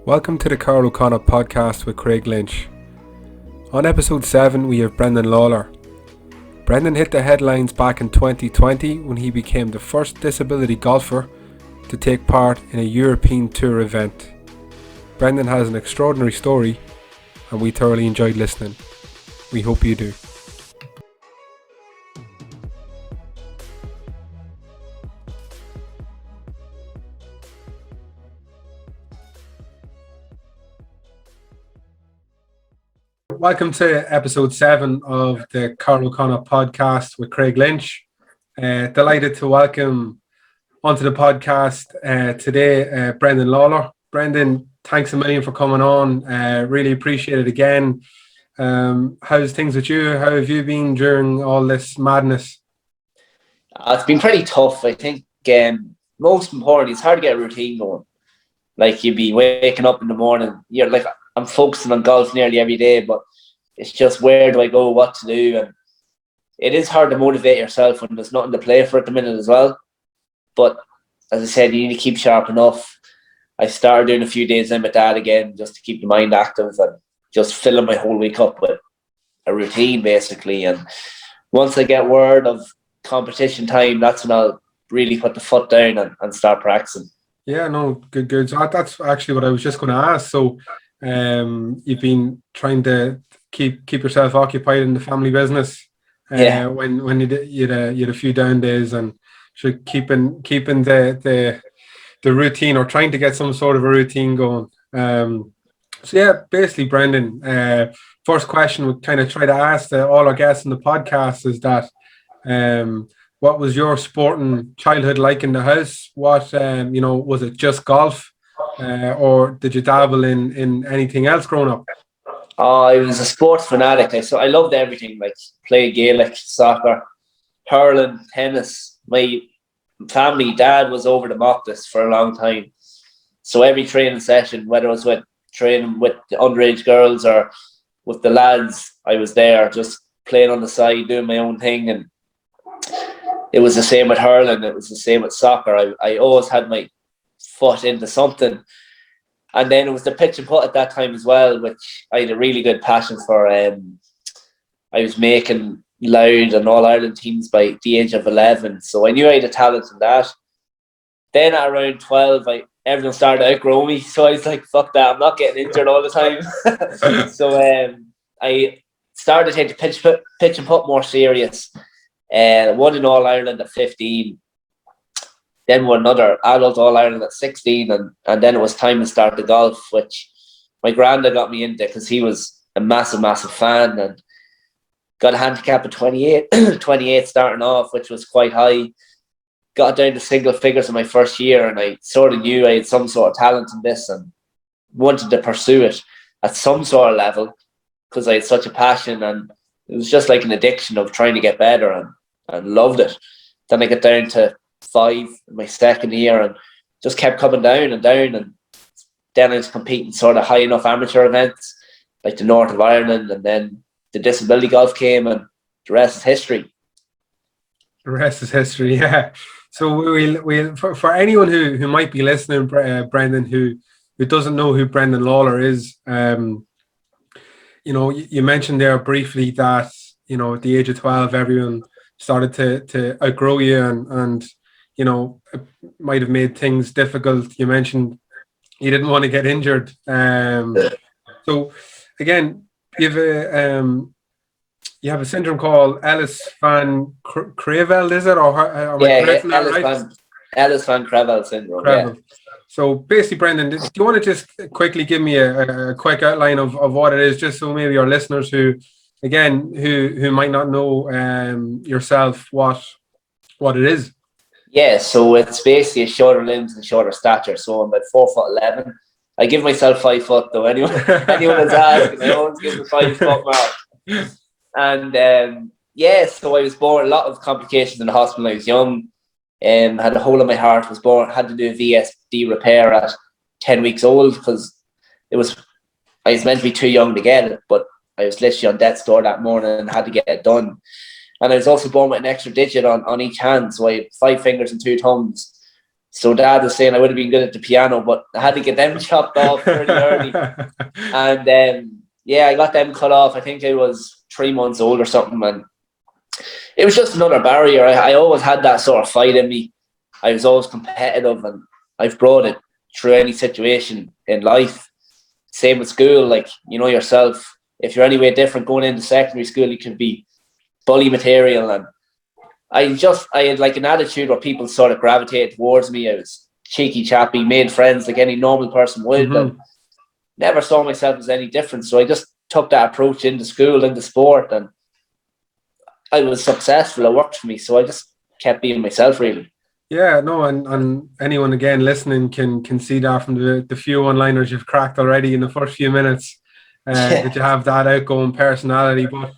Welcome to the Carl O'Connor podcast with Craig Lynch. On episode 7 we have Brendan Lawlor. Brendan hit the headlines back in 2020 when he became the first disability golfer to take part in a European Tour event. Brendan has an extraordinary story and we thoroughly enjoyed listening. We hope you do. Welcome to episode 7 of the Carl O'Connor podcast with Craig Lynch. Delighted to welcome onto the podcast today Brendan Lawlor. Brendan, thanks a million for coming on. Really appreciate it again. How's things with you? How have you been during all this madness? It's been pretty tough. I think most importantly, it's hard to get a routine going. Like, you'd be waking up in the morning, you're like, I'm focusing on golf nearly every day, but it's just where do I go, what to do, and it is hard to motivate yourself when there's nothing to play for at the minute as well. But as I said, you need to keep sharp enough. I started doing a few days in with Dad again just to keep the mind active and just filling my whole week up with a routine basically. And once I get word of competition time, that's when I'll really put the foot down and start practicing. Yeah, no, good. So that's actually what I was just going to ask. So you've been trying to keep yourself occupied in the family business. When you had a few down days, and so keeping the routine, or trying to get some sort of a routine going. So yeah, basically, Brendan, first question we kind of try to ask all our guests in the podcast is that what was your sporting childhood like in the house? What was it just golf, or did you dabble in anything else growing up? I was a sports fanatic. So I loved everything, like play Gaelic, soccer, hurling, tennis. My family, Dad was over the Moptis for a long time. So every training session, whether it was with training with the underage girls or with the lads, I was there just playing on the side, doing my own thing. And it was the same with hurling. It was the same with soccer. I always had my foot into something. And then it was the pitch and putt at that time as well, which I had a really good passion for. I was making Loud and All Ireland teams by the age of 11. So I knew I had a talent in that. Then at around 12, everyone started to outgrow me. So I was like, fuck that, I'm not getting injured all the time. So I started to take the pitch and putt more serious. Won in All Ireland at 15. Then won another adult All Ireland at 16, and then it was time to start the golf, which my granddad got me into because he was a massive fan, and got a handicap of 28 starting off, which was quite high. Got down to single figures in my first year, and I sort of knew I had some sort of talent in this and wanted to pursue it at some sort of level because I had such a passion, and it was just like an addiction of trying to get better, and loved it. Then I got down to 5 in my second year and just kept coming down, and then I was competing sort of high enough amateur events like the North of Ireland, and then the disability golf came, and the rest is history. The rest is history, yeah. So we'll for anyone who might be listening, Brendan, who doesn't know who Brendan Lawlor is, you mentioned there briefly that at the age of 12 everyone started to outgrow you, and it might have made things difficult. You mentioned you didn't want to get injured. So again, you have a syndrome called Ellis Van Creveld, is it? Or Ellis Van Creveld syndrome. Creveld. Yeah. So basically, Brendan, do you want to just quickly give me a quick outline of what it is, just so maybe our listeners who might not know yourself, what it is? Yeah, so it's basically a shorter limbs and shorter stature. So I'm about 4'11". I give myself 5 foot though. Anyone is asking, I always give the 5 foot mark. And so I was born, a lot of complications in the hospital when I was young. Had a hole in my heart, had to do a VSD repair at 10 weeks old because I was meant to be too young to get it, but I was literally on death's door that morning and had to get it done. And I was also born with an extra digit on each hand, so I had 5 fingers and 2 thumbs. So Dad was saying I would have been good at the piano, but I had to get them chopped off pretty early. And I got them cut off. I think I was 3 months old or something, and it was just another barrier. I always had that sort of fight in me. I was always competitive, and I've brought it through any situation in life. Same with school, like, you know yourself, if you're anyway different going into secondary school, you can be bully material. And I had like an attitude where people sort of gravitated towards me. I was cheeky chappy, made friends like any normal person would, and never saw myself as any different. So I just took that approach into school, into sport, and I was successful. It worked for me. So I just kept being myself, really. Yeah, no, and anyone again listening can see that from the few one-liners you've cracked already in the first few minutes, that you have that outgoing personality. But I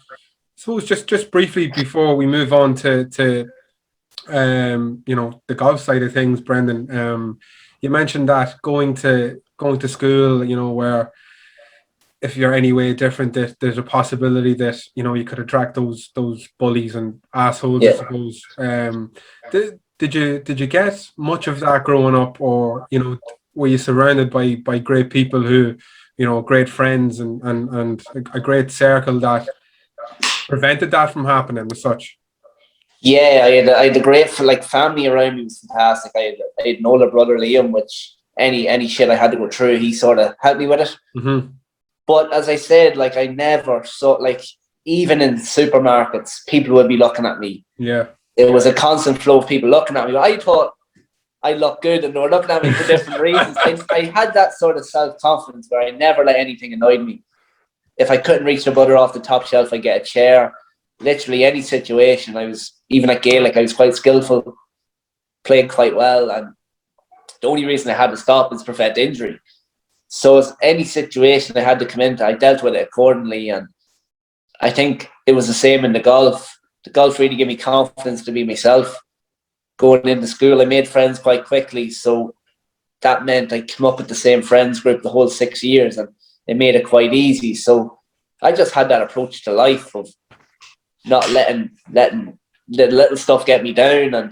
suppose just briefly before we move on to the golf side of things, Brendan, you mentioned that going to school, where if you're any way different, there's a possibility that you could attract those bullies and assholes, I suppose. Did you get much of that growing up, or were you surrounded by great people who, great friends and a great circle that prevented that from happening as such? Yeah, I had a great family around me. Was fantastic. I had an older brother, Liam, which any shit I had to go through, he sort of helped me with it. Mm-hmm. But as I said, I never saw, even in supermarkets, people would be looking at me. Yeah. It was a constant flow of people looking at me. I thought I looked good, and they were looking at me for different reasons. I had that sort of self-confidence where I never let anything annoy me. If I couldn't reach the butter off the top shelf, I'd get a chair. Literally any situation. Even at Gaelic, I was quite skillful, played quite well, and the only reason I had to stop was prevent injury. So as any situation I had to come into, I dealt with it accordingly. And I think it was the same in the golf. The golf really gave me confidence to be myself. Going into school, I made friends quite quickly. So that meant I came up with the same friends group the whole 6 years, and it made it quite easy. So I just had that approach to life of not letting the little stuff get me down, and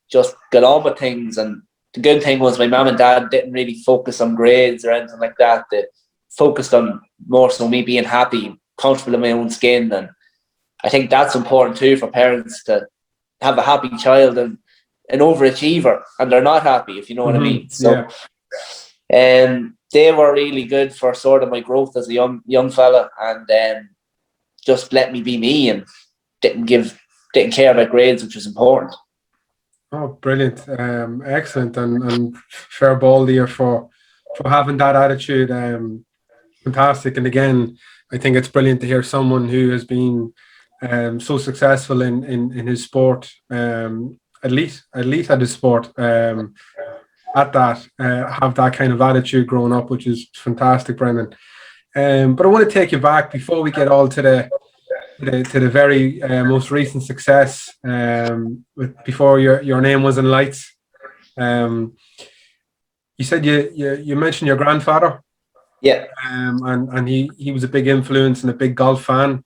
just get on with things. And the good thing was my mum and dad didn't really focus on grades or anything like that. They focused on more so me being happy, comfortable in my own skin. And I think that's important too for parents, to have a happy child and an overachiever, and they're not happy, if you know what I mean. So they were really good for sort of my growth as a young fella, and just let me be me, and didn't care about grades, which was important. Oh, brilliant. Excellent. And fair ball there for having that attitude. Fantastic. And again, I think it's brilliant to hear someone who has been so successful in his sport, at least at his sport, at that, have that kind of attitude growing up, which is fantastic, Brendan. But I want to take you back before we get all to the very most recent success, before your name was in lights. You said you mentioned your grandfather. Yeah. And he was a big influence and a big golf fan.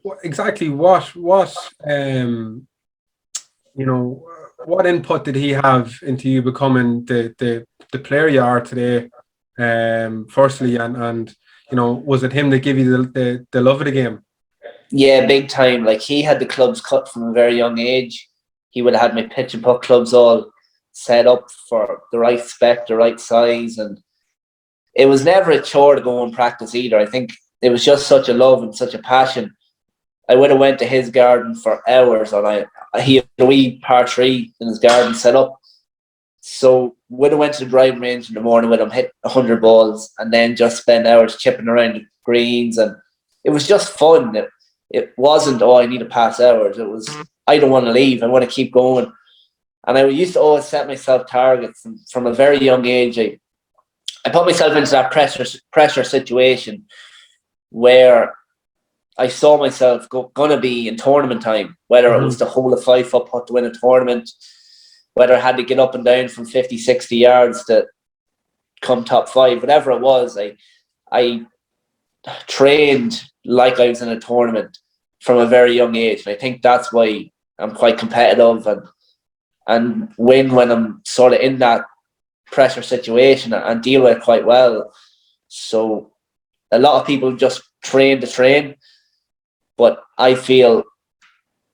What what input did he have into you becoming the player you are today? Firstly, and was it him that gave you the love of the game? Yeah, big time. He had the clubs cut from a very young age. He would have had my pitch and putt clubs all set up for the right spec, the right size, and it was never a chore to go and practice either. I think it was just such a love and such a passion. I would have went to his garden for hours, and he had a wee par 3 in his garden set up. So would have went to the driving range in the morning with him, hit 100 balls, and then just spend hours chipping around the greens, and it was just fun. It wasn't, I need to pass hours. It was, I don't want to leave. I want to keep going. And I used to always set myself targets, and from a very young age, I put myself into that pressure situation where I saw myself going to be in tournament time, whether it was to hold a 5-foot putt to win a tournament, whether I had to get up and down from 50, 60 yards to come top 5, whatever it was. I trained like I was in a tournament from a very young age. And I think that's why I'm quite competitive, and and win when I'm sort of in that pressure situation and deal with it quite well. So a lot of people just train to train, but I feel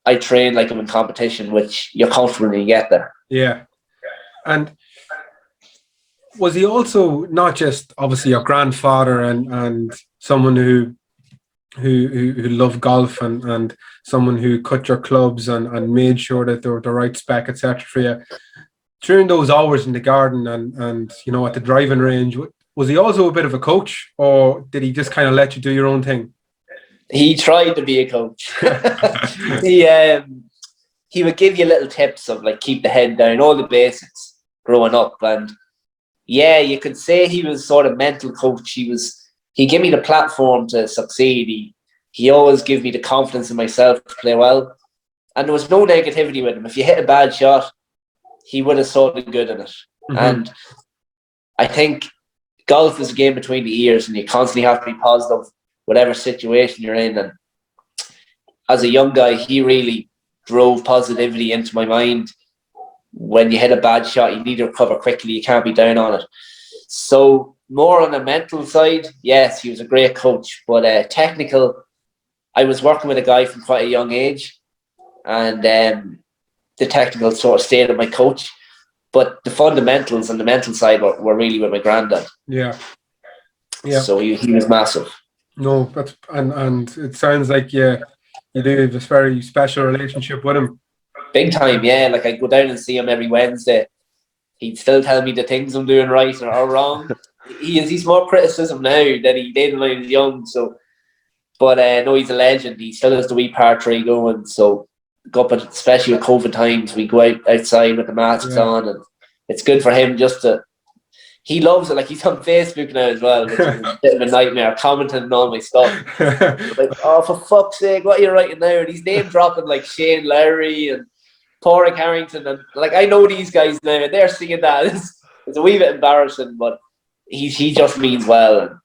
I train like I'm in competition, which you're comfortable when you get there. Yeah. And was he also not just obviously your grandfather and someone who loved golf and someone who cut your clubs and made sure that they were the right spec, etc. for you during those hours in the garden and at the driving range? Was he also a bit of a coach, or did he just kind of let you do your own thing? He tried to be a coach. He would give you little tips of like keep the head down, all the basics growing up. And yeah, you could say he was sort of mental coach. He gave me the platform to succeed. He always gave me the confidence in myself to play well. And there was no negativity with him. If you hit a bad shot, he would have saw the good in it. Mm-hmm. And I think golf is a game between the ears, and you constantly have to be positive, whatever situation you're in. And as a young guy, he really drove positivity into my mind. When you hit a bad shot, you need to recover quickly. You can't be down on it. So more on the mental side, yes, he was a great coach. But technical, I was working with a guy from quite a young age, and the technical sort of stayed with my coach. But the fundamentals and the mental side were really with my granddad. Yeah. So he was massive. No, that's and it sounds like you do have this very special relationship with him. Big time, yeah. Like I go down and see him every Wednesday. He'd still tell me the things I'm doing right or wrong. He's more criticism now than he did when I was young. So, but no, he's a legend. He still has the wee par 3 going. So, especially with COVID times, we go outside with the masks on, and it's good for him just to. He loves it. Like he's on Facebook now as well, which is a bit of a nightmare, commenting on all my stuff. Like, oh, for fuck's sake, what are you writing now? And he's name dropping like Shane Lowry and Porrick Harrington, and like I know these guys now, and they're seeing that. It's a wee bit embarrassing, but he just means well, and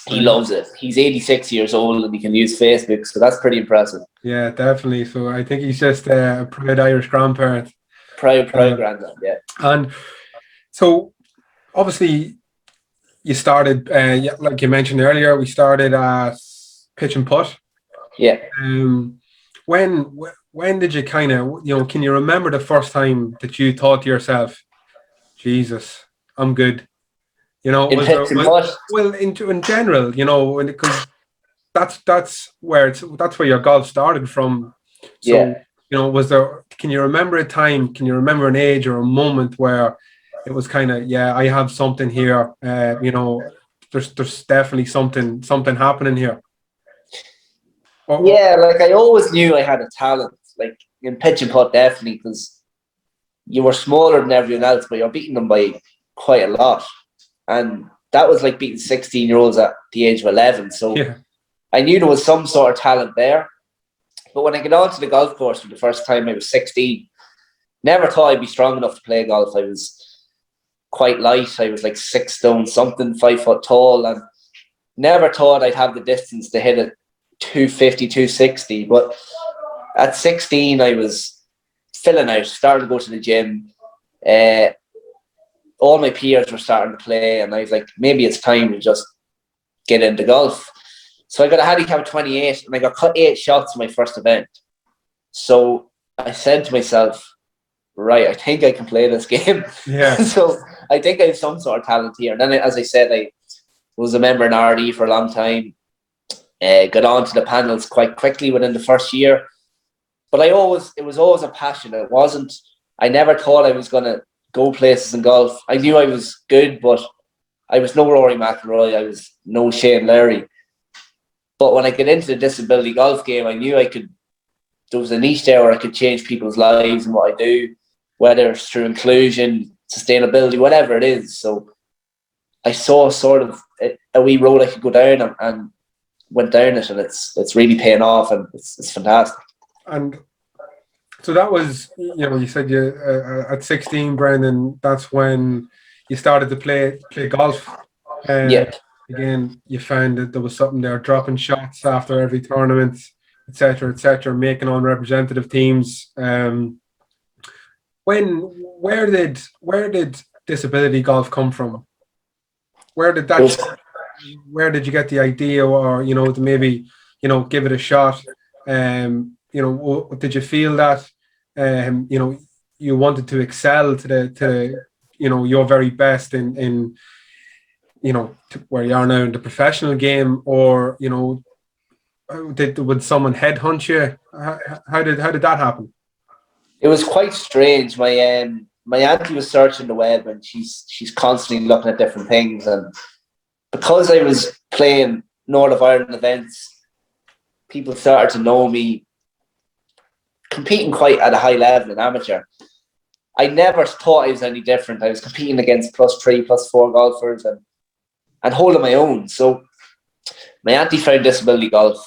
he loves it. He's 86 years old and he can use Facebook, so that's pretty impressive. Yeah, definitely. So I think he's just a proud Irish grandparent. Proud granddad, yeah. And so obviously you started, like you mentioned earlier, we started at pitch and putt. Yeah. When did you kind of, can you remember the first time that you thought to yourself, Jesus, I'm good? In pitch and putt? Well, in general, because that's where your golf started from. So, can you remember a time, can you remember an age or a moment where it was kind of, I have something here, there's definitely something happening here? Like I always knew I had a talent, like in pitch and putt, definitely, because you were smaller than everyone else, but you're beating them by quite a lot. And that was like beating 16-year-olds at the age of 11. So I knew there was some sort of talent there. But when I got onto the golf course for the first time, I was 16. Never thought I'd be strong enough to play golf. I was quite light. I was like 6 stone something, 5 foot tall, and never thought I'd have the distance to hit it 250, 260. But at 16, I was filling out, started to go to the gym. All my peers were starting to play, and I was like, maybe it's time to just get into golf. So I got a handicap of 28, and I got cut 8 shots in my first event. So I said to myself, right, I think I can play this game. Yeah. So I think I have some sort of talent here. And then, as I said, I was a member in RD for a long time. Got onto the panels quite quickly within the first year. But it was always a passion. I never thought I was going to go places in golf. I knew I was good, but I was no Rory McIlroy. I was no Shane Lowry. But when I get into the disability golf game, I knew there was a niche there where I could change people's lives and what I do, whether it's through inclusion, sustainability, whatever it is. So I saw sort of a wee road I could go down and went down it, and it's really paying off, and it's fantastic. And so that was, you said you at 16, Brendan, that's when you started to play golf. Again, you found that there was something there, dropping shots after every tournament, etc., making on representative teams. Where did disability golf come from? Where did It was, where did you get the idea, or to maybe give it a shot? Did you feel that you wanted to excel to your very best in where you are now in the professional game, or would someone headhunt you? How did that happen? it was quite strange. My auntie was searching the web, and she's constantly looking at different things, and because I was playing North of Ireland events, people started to know me competing quite at a high level in amateur. I never thought I was any different. I was competing against +3, +4 golfers and holding my own. So my auntie found disability golf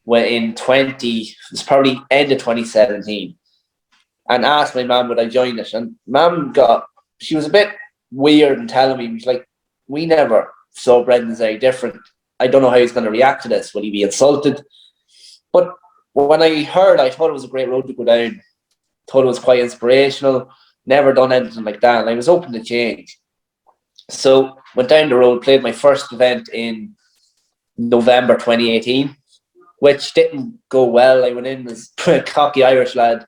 when it was probably end of 2017, and asked my mum would I join it. And mum she was a bit weird in telling me, she's like, we never saw Brendan as any different. I don't know how he's going to react to this. Will he be insulted? But when I heard, I thought it was a great road to go down. Thought it was quite inspirational. Never done anything like that, and I was open to change. So went down the road, played my first event in November 2018, which didn't go well. I went in as a cocky Irish lad,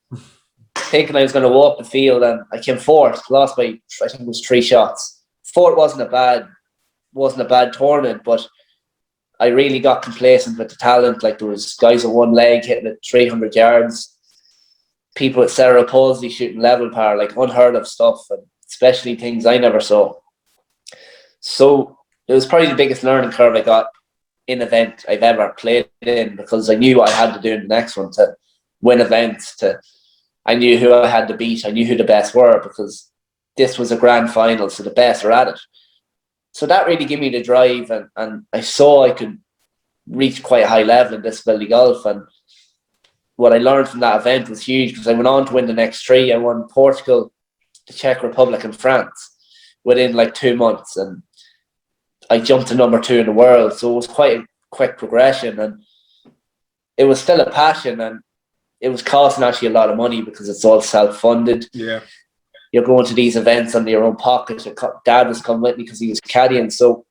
thinking I was going to walk the field, and I came fourth. Lost by, I think it was 3 shots. Fourth wasn't a bad tournament, but I really got complacent with the talent. Like, there was guys with one leg hitting it 300 yards, people with cerebral palsy shooting level par, like unheard of stuff, and especially things I never saw. So it was probably the biggest learning curve I got in event I've ever played in, because I knew what I had to do in the next one to win events. I knew who I had to beat. I knew who the best were, because this was a grand final, so the best are at it. So that really gave me the drive, and I saw I could reach quite a high level in disability golf. And what I learned from that event was huge, because I went on to win the next 3. I won Portugal, the Czech Republic, and France within like 2 months, and I jumped to number 2 in the world. So it was quite a quick progression, and it was still a passion, and it was costing actually a lot of money because it's all self-funded. Yeah. You're going to these events on your own pocket. Your dad was coming with me because he was caddying. So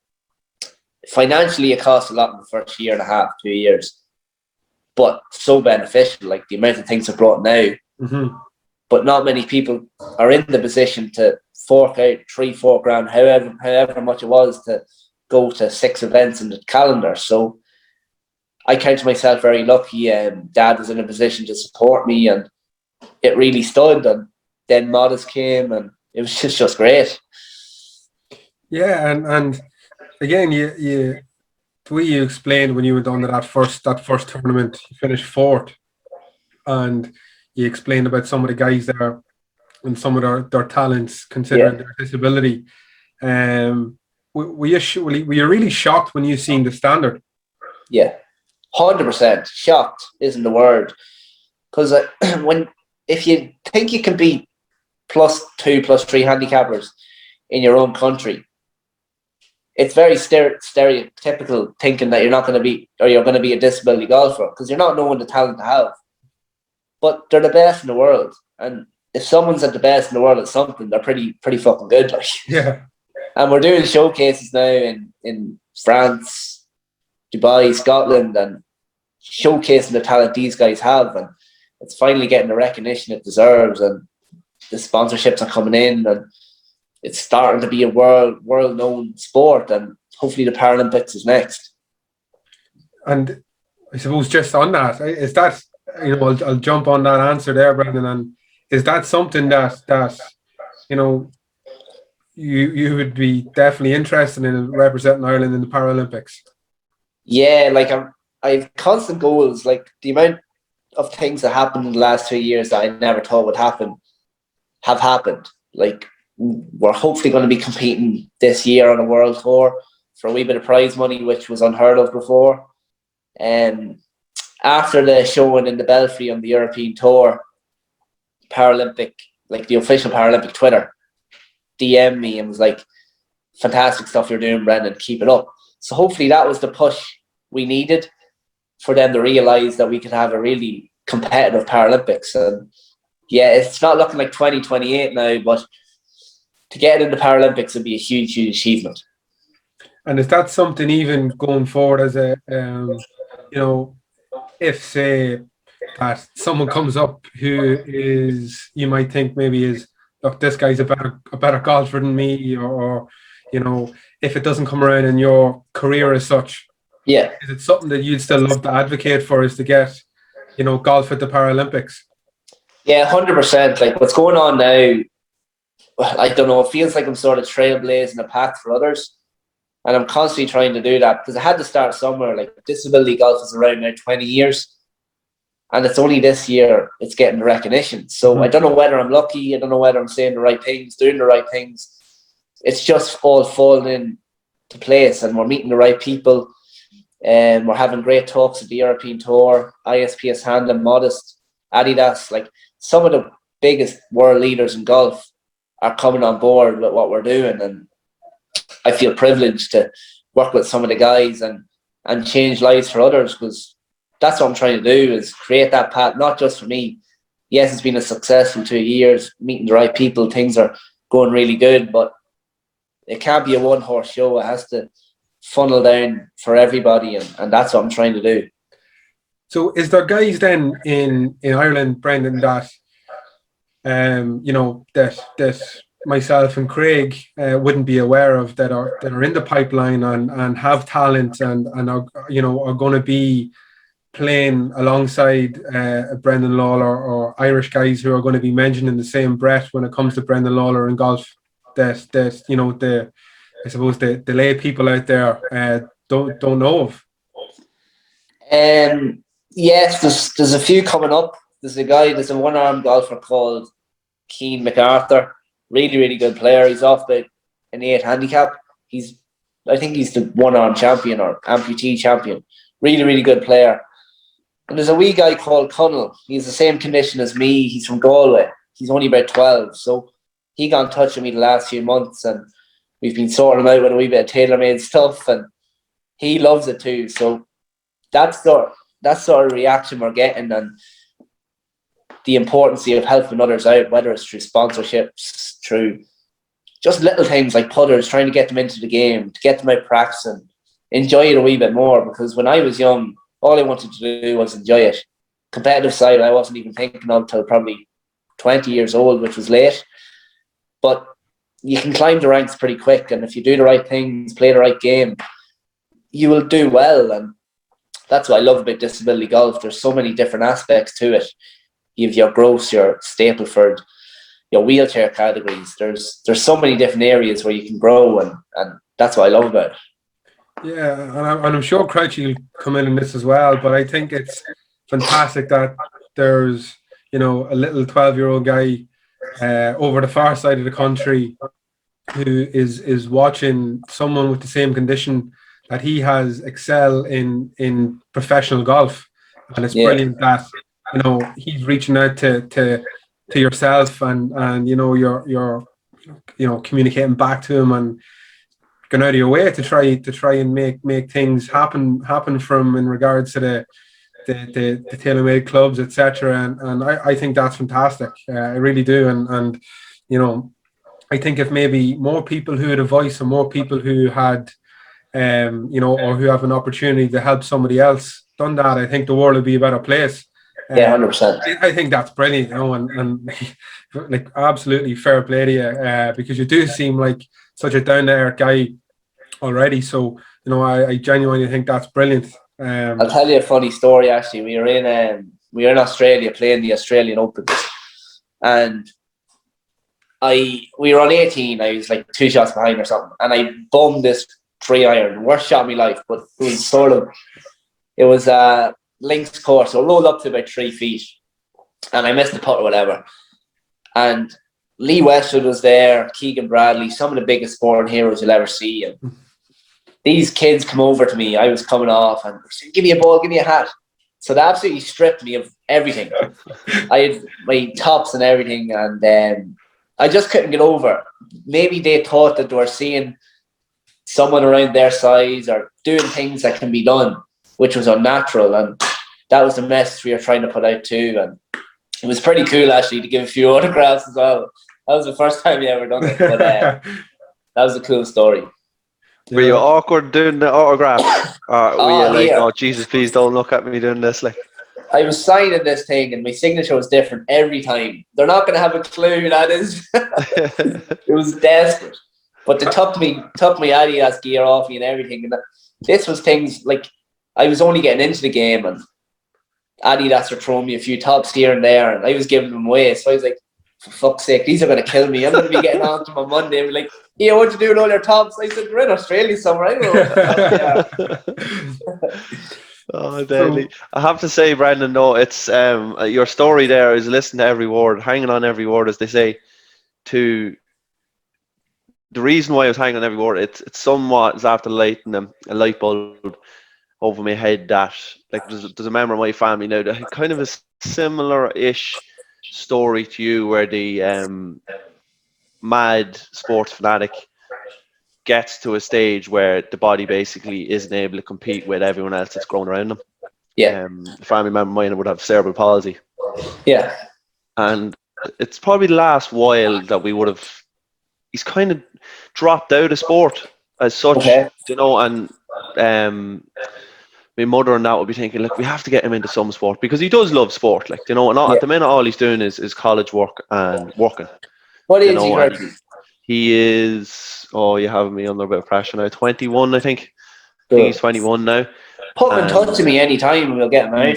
financially, it cost a lot in the first year and a half, 2 years, but so beneficial. Like, the amount of things I brought now. Mm-hmm. But not many people are in the position to fork out 3-4 grand, however much it was, to go to 6 events in the calendar. So I count myself very lucky. Dad was in a position to support me, and it really stood. And then Modest came, and it was just great. Yeah, and again, the way you explained when you went on to that first tournament, you finished 4th, and you explained about some of the guys there and some of their talents considering their disability. Were you really shocked when you seen the standard? Yeah, 100%. Shocked isn't the word, because if you think you can beat +2, +3 handicappers in your own country, it's very stereotypical thinking that you're not going to be, or you're going to be a disability golfer, because you're not knowing the talent to have. But they're the best in the world, and if someone's at the best in the world at something, they're pretty fucking good. Like, yeah. And we're doing showcases now in France, Dubai, Scotland, and showcasing the talent these guys have, and it's finally getting the recognition it deserves, and the sponsorships are coming in, and it's starting to be a world-known sport, and hopefully the Paralympics is next. And I suppose just on that, is that, I'll jump on that answer there, Brendan, and is that something that you would be definitely interested in, representing Ireland in the Paralympics? Yeah, like I have constant goals. Like, the amount of things that happened in the last 2 years that I never thought would happen have happened. Like, we're hopefully going to be competing this year on a world tour for a wee bit of prize money, which was unheard of before. And after the showing in the Belfry on the European tour, Paralympic, like the official Paralympic Twitter, DM me and was like, fantastic stuff you're doing, Brendan, keep it up. So hopefully that was the push we needed for them to realise that we could have a really competitive Paralympics. And Yeah, it's not looking like 2028 now, but to get in the Paralympics would be a huge, huge achievement. And is that something even going forward as a, if say that someone comes up who is, you might think maybe is, look, this guy's a better golfer than me, or if it doesn't come around in your career as such, Yeah. is it something that you'd still love to advocate for, is to get, golf at the Paralympics? Yeah, 100%. Like what's going on now, I don't know, it feels like I'm sort of trailblazing a path for others. And I'm constantly trying to do that because I had to start somewhere. Like disability golf is around now 20 years. And it's only this year it's getting the recognition. So I don't know whether I'm lucky. I don't know whether I'm saying the right things, doing the right things. It's just all falling into place, and we're meeting the right people. And we're having great talks at the European Tour, ISPS Handling, Modest, Adidas. Like some of the biggest world leaders in golf are coming on board with what we're doing. And I feel privileged to work with some of the guys and change lives for others, because that's what I'm trying to do, is create that path, not just for me. Yes, it's been a successful 2 years, meeting the right people, things are going really good, but it can't be a one-horse show. It has to funnel down for everybody, and that's what I'm trying to do. So is there guys then in Ireland, Brendan, that that myself and Craig wouldn't be aware of, that are in the pipeline and have talent and are going to be playing alongside Brendan Lawlor, or Irish guys who are going to be mentioned in the same breath when it comes to Brendan Lawlor in golf, that I suppose the lay people out there don't know of? Yes, there's a few coming up. There's a one-armed golfer called Keane MacArthur. Really, really good player. He's off about an 8 handicap. I think he's the one-arm champion or amputee champion. Really, really good player. And there's a wee guy called Connell. He's the same condition as me. He's from Galway. He's only about 12. So he got in touch with me the last few months, and we've been sorting him out with a wee bit of tailor-made stuff, and he loves it too. So that's the sort of reaction we're getting, and the importance of helping others out, whether it's through sponsorships, through just little things like putters, trying to get them into the game, to get them out practicing, enjoy it a wee bit more. Because when I was young, all I wanted to do was enjoy it. Competitive side, I wasn't even thinking of until probably 20 years old, which was late. But you can climb the ranks pretty quick, and if you do the right things, play the right game, you will do well. And that's what I love about disability golf. There's so many different aspects to it. You have your Gross, your Stapleford, your wheelchair categories. There's so many different areas where you can grow, and that's what I love about it. Yeah, and I'm sure Crouchy will come in this as well, but I think it's fantastic that there's a little 12-year-old guy over the far side of the country who is watching someone with the same condition that he has excel in professional golf. And it's brilliant that he's reaching out to yourself, and you're communicating back to him and going out of your way to try and make things happen from, in regards to the tailor-made clubs, etc. And I think that's fantastic. I really do. And I think if maybe more people who had a voice, and more people who had or who have an opportunity to help somebody else done that, I think the world would be a better place. Yeah, 100%. I think that's brilliant, and like absolutely fair play to you, because you do seem like such a down to earth guy already. So I genuinely think that's brilliant. I'll tell you a funny story. Actually, we were in Australia playing the Australian Open, and we were on 18. I was like 2 shots behind or something, and I bummed this 3-iron, worst shot of my life. But it was a links course, so I rolled up to about 3 feet, and I missed the putt or whatever. And Lee Westwood was there, Keegan Bradley, some of the biggest sporting heroes you'll ever see. And these kids come over to me. I was coming off, and said, "Give me a ball, give me a hat." So they absolutely stripped me of everything. I had my tops and everything, and I just couldn't get over. Maybe they thought that they were seeing someone around their size or doing things that can be done, which was unnatural. And that was the message we were trying to put out too. And It was pretty cool actually to give a few autographs as well. That was the first time you ever done it, but that was a cool story. Were you awkward doing the autograph? Or were you like, yeah. oh Jesus, please don't look at me doing this? Like, I was signing this thing and my signature was different every time. They're not going to have a clue that is. It was desperate. But they took my Adidas gear off me and everything. And this was things like I was only getting into the game and Adidas were throwing me a few tops here and there and I was giving them away. So I was like, for fuck's sake, these are going to kill me. I'm going to be getting on to them on Monday. They're like, yeah, what you doing all your tops? I said, we're in Australia somewhere. I don't know. Oh, deadly. I have to say, Brandon, though, it's your story there is listen to every word, hanging on every word, as they say. To the reason why I was hanging on every word, it's somewhat is after lighting a light bulb over my head that, like, there's a member of my family now that kind of a similar-ish story to you, where the mad sports fanatic gets to a stage where the body basically isn't able to compete with everyone else that's growing around them. Yeah. A family member of mine would have cerebral palsy. Yeah. And it's probably the last while that we would have. He's kind of dropped out of sport as such, Okay. you know, and my mother and that would be thinking, look, we have to get him into some sport because he does love sport, like, you know, and at the minute all he's doing is college work and working. What age is he currently? He is, you have me under a bit of pressure now, 21, I think. Cool. I think he's 21 now. Put him in touch with me anytime and we'll get him out.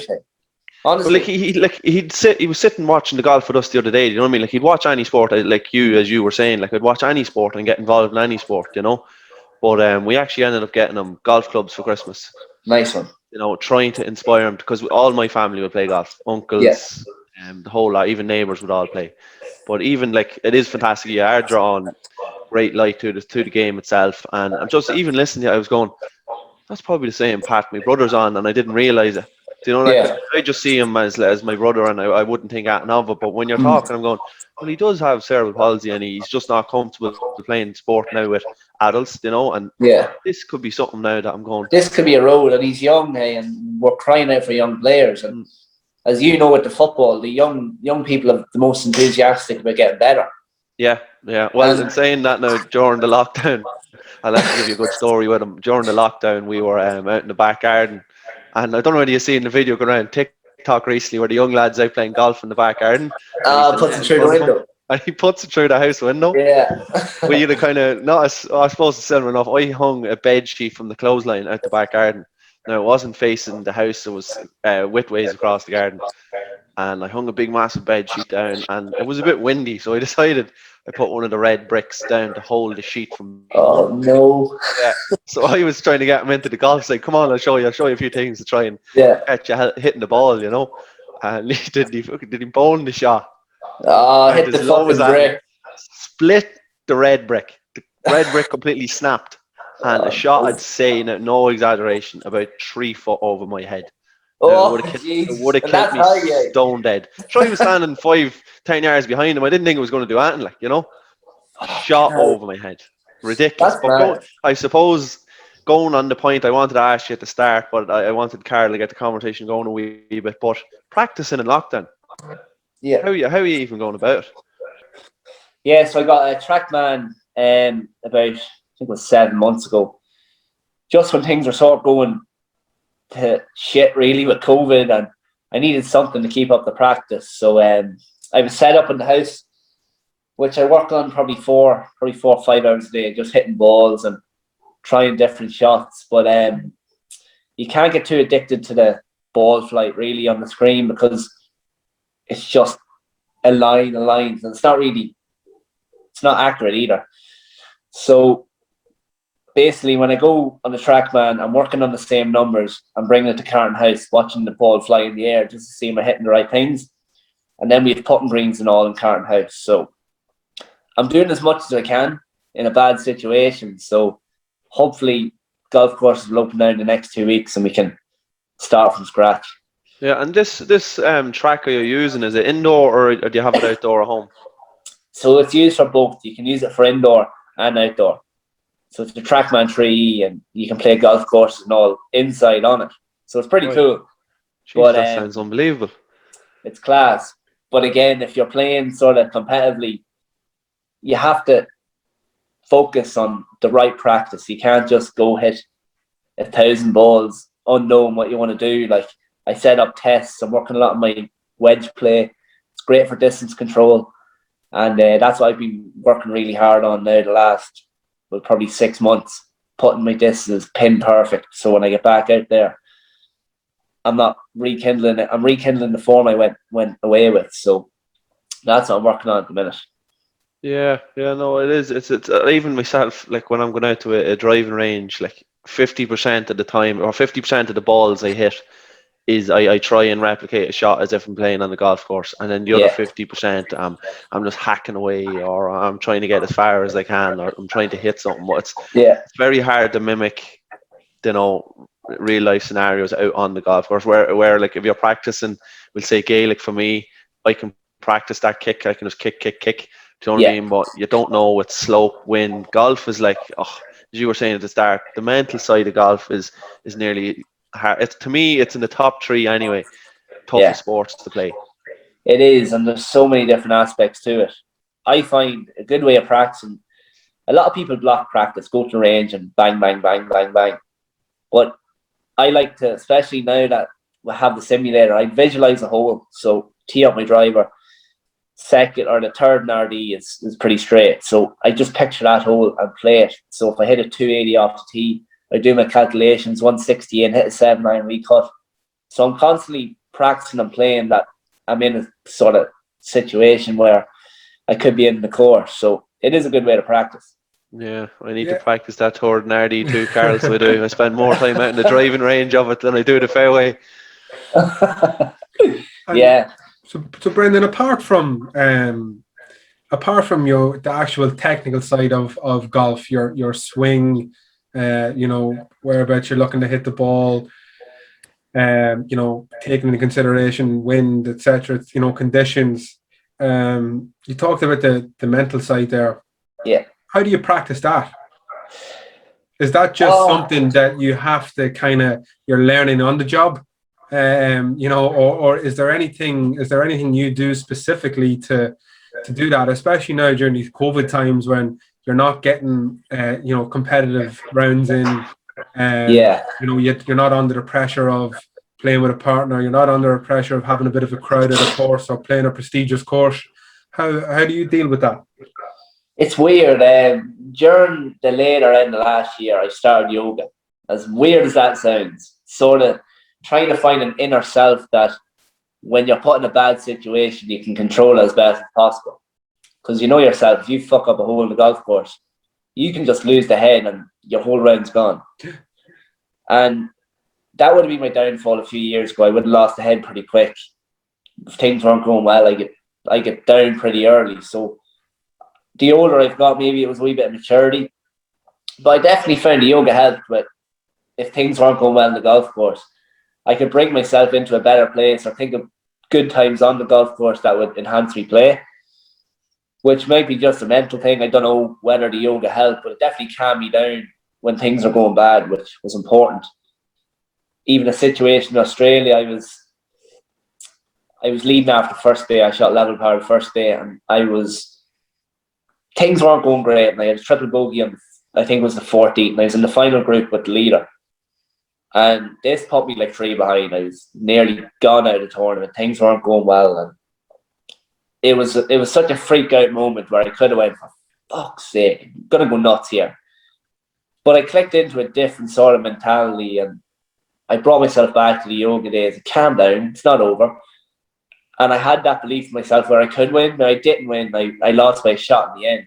Honestly. Well, he was sitting watching the golf with us the other day, you know what I mean? Like, he'd watch any sport, like you, as you were saying, like, I'd watch any sport and get involved in any sport, you know? But we actually ended up getting him golf clubs for Christmas. Nice one. You know, trying to inspire him, because all my family would play golf. Uncles, the whole lot, even neighbours would all play. But even, like, it is fantastic. You are drawing great light to the game itself. And I'm just, even listening to it, I was going, that's probably the same path my brother's on, and I didn't realise it. Do you know, like, I just see him as my brother, and I wouldn't think anything of it. But when you're talking, I'm going, well, he does have cerebral palsy, and he's just not comfortable playing sport now with adults, you know. And this could be something now that I'm going, this could be a road, and he's young, hey, and we're crying out for young players. And as you know, with the football, the young people are the most enthusiastic about getting better. Yeah. Well, in saying that now, during the lockdown, I'll have to give you a good story with him. During the lockdown, we were out in the back garden, and I don't know whether you've seen the video going around TikTok recently where the young lads out playing golf in the back garden. Puts it through the window. And he puts it through the house window. Yeah. Well, you'd have kind of, I suppose it's similar enough. I hung a bed sheet from the clothesline out the back garden. Now, it wasn't facing the house, it was widthways across the garden. And I hung a big, massive bed sheet down, and it was a bit windy, so I decided I put one of the red bricks down to hold the sheet from. Oh no! Yeah. So I was trying to get him into the golf. Say, come on, I'll show you a few things to try and catch you hitting the ball, you know. And he did he bone the shot. Hit the fucking brick. Split the red brick. The red brick completely snapped, and a shot, I'd say, no exaggeration, about 3 foot over my head. Oh, it would have kept me stone dead. Sure, he was standing 5-10 yards behind him. I didn't think it was going to do anything, like, you know. Shot over my head. Ridiculous. But I suppose, going on the point I wanted to ask you at the start, but I wanted Carl to get the conversation going a wee bit. But practicing in lockdown. Yeah. How are you even going about it? Yeah, so I got a TrackMan about, I think it was 7 months ago. Just when things were sort of going to shit really with COVID, and I needed something to keep up the practice. So I was set up in the house, which I work on probably 4 or 5 hours a day, just hitting balls and trying different shots. But you can't get too addicted to the ball flight really on the screen, because it's just a line, and it's not accurate either. So basically, when I go on the TrackMan, I'm working on the same numbers. I'm bringing it to Carton House, watching the ball fly in the air just to see am I hitting the right things. And then we have putting greens and all in Carton House. So I'm doing as much as I can in a bad situation. So hopefully golf courses will open down in the next 2 weeks and we can start from scratch. Yeah, and this tracker you're using, is it indoor or do you have it outdoor at home? So it's used for both. You can use it for indoor and outdoor. So it's the TrackMan 3E, and you can play golf courses and all inside on it. So it's pretty cool. Jeez, that sounds unbelievable. It's class. But again, if you're playing sort of competitively, you have to focus on the right practice. You can't just go hit 1,000 balls unknowing what you want to do. Like, I set up tests. I'm working a lot on my wedge play. It's great for distance control. And that's what I've been working really hard on now the last, well, probably 6 months, putting my distance pin perfect. So when I get back out there, I'm not rekindling it. I'm rekindling the form I went away with. So that's what I'm working on at the minute. Yeah, no, it is. It's even myself, like when I'm going out to a driving range, like 50% of the time or 50% of the balls I hit is I try and replicate a shot as if I'm playing on the golf course, and then the other 50% I'm just hacking away, or I'm trying to get as far as I can, or I'm trying to hit something. But it's very hard to mimic, real life scenarios out on the golf course where like if you're practicing, we'll say Gaelic for me, I can practice that kick. I can just kick. Do you know what I mean? But you don't know with slope, wind. Golf is like, as you were saying at the start, the mental side of golf is nearly hard. To me, it's in the top 3 anyway. Toughest sports to play. It is, and there's so many different aspects to it. I find a good way of practicing. A lot of people block practice, go to the range and bang, bang, bang, bang, bang. But I like to, especially now that we have the simulator, I visualize a hole. So tee up my driver. Second or the third RD is pretty straight. So I just picture that hole and play it. So if I hit a 280 off the tee, I do my calculations, 160 in, hit a 7-9 recut. So I'm constantly practicing and playing that I'm in a sort of situation where I could be in the course. So it is a good way to practice. Yeah, I need to practice that third RD too, Carl. So I do. I spend more time out in the driving range of it than I do the fairway. So Brendan, apart from the actual technical side of golf, your swing, whereabouts you're looking to hit the ball, taking into consideration wind, etc., conditions. You talked about the mental side there. Yeah. How do you practice that? Is that just something that you have to you're learning on the job? Or is there anything you do specifically to do that, especially now during these COVID times when you're not getting competitive rounds in, you're not under the pressure of playing with a partner, you're not under the pressure of having a bit of a crowded course or playing a prestigious course. How do you deal with that? It's weird. During the later end of last year, I started yoga. As weird as that sounds, sort of trying to find an inner self that when you're put in a bad situation, you can control as best as possible. Because you know yourself, if you fuck up a hole in the golf course, you can just lose the head and your whole round's gone. And that would have been my downfall a few years ago. I would have lost the head pretty quick. If things weren't going well, I get down pretty early. So the older I've got, maybe it was a wee bit of maturity. But I definitely found the yoga helped with if things weren't going well in the golf course. I could bring myself into a better place or think of good times on the golf course that would enhance me play, which might be just a mental thing. I don't know whether the yoga helped, but it definitely calmed me down when things are going bad, which was important. Even a situation in Australia, I was leading after the first day. I shot level par the first day, and things weren't going great. And I had a triple bogey on, I think it was the 14th, and I was in the final group with the leader. And this put me like 3 behind. I was nearly gone out of the tournament. Things weren't going well, and it was such a freak out moment where I could have went, for fuck's sake, I'm gonna go nuts here. But I clicked into a different sort of mentality, and I brought myself back to the yoga days. Calm down, it's not over. And I had that belief in myself where I could win, but I didn't win. I lost my shot in the end.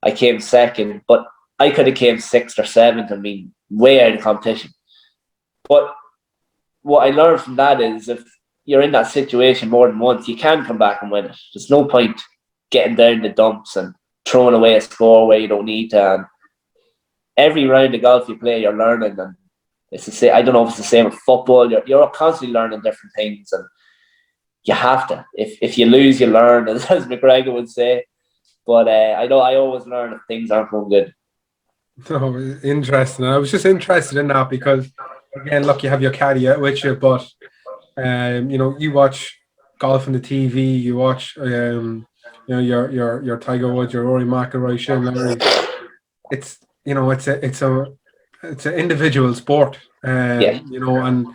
I came second, but I could have came 6th or 7th and been way out of competition. But what I learned from that is if you're in that situation more than once, you can come back and win it. There's no point getting down the dumps and throwing away a score where you don't need to. And every round of golf you play, you're learning. And it's the same. I don't know if it's the same with football. You're constantly learning different things, and you have to. If you lose, you learn, as McGregor would say. But I know I always learn if things aren't going good. Oh, interesting. I was just interested in that because, again, look, you have your caddy out with you, but you watch golf on the TV, you watch your Tiger Woods, your Rory McIlroy, Shane Lowry. It's it's an individual sport, Yeah, and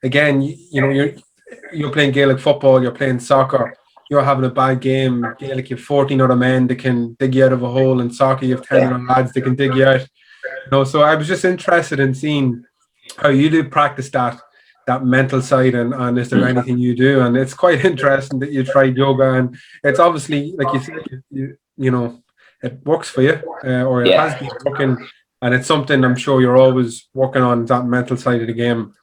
again, you're playing Gaelic football, you're playing soccer, you're having a bad game. Gaelic, you have 14 other men that can dig you out of a hole, and soccer, you have 10 yeah. other lads that can dig you out. So I was just interested in seeing how you do practice that mental side, and is there Mm. anything you do? And it's quite interesting that you tried yoga, and it's obviously, like you said, it works for you, or it has Yeah. been working, and it's something I'm sure you're always working on, that mental side of the game.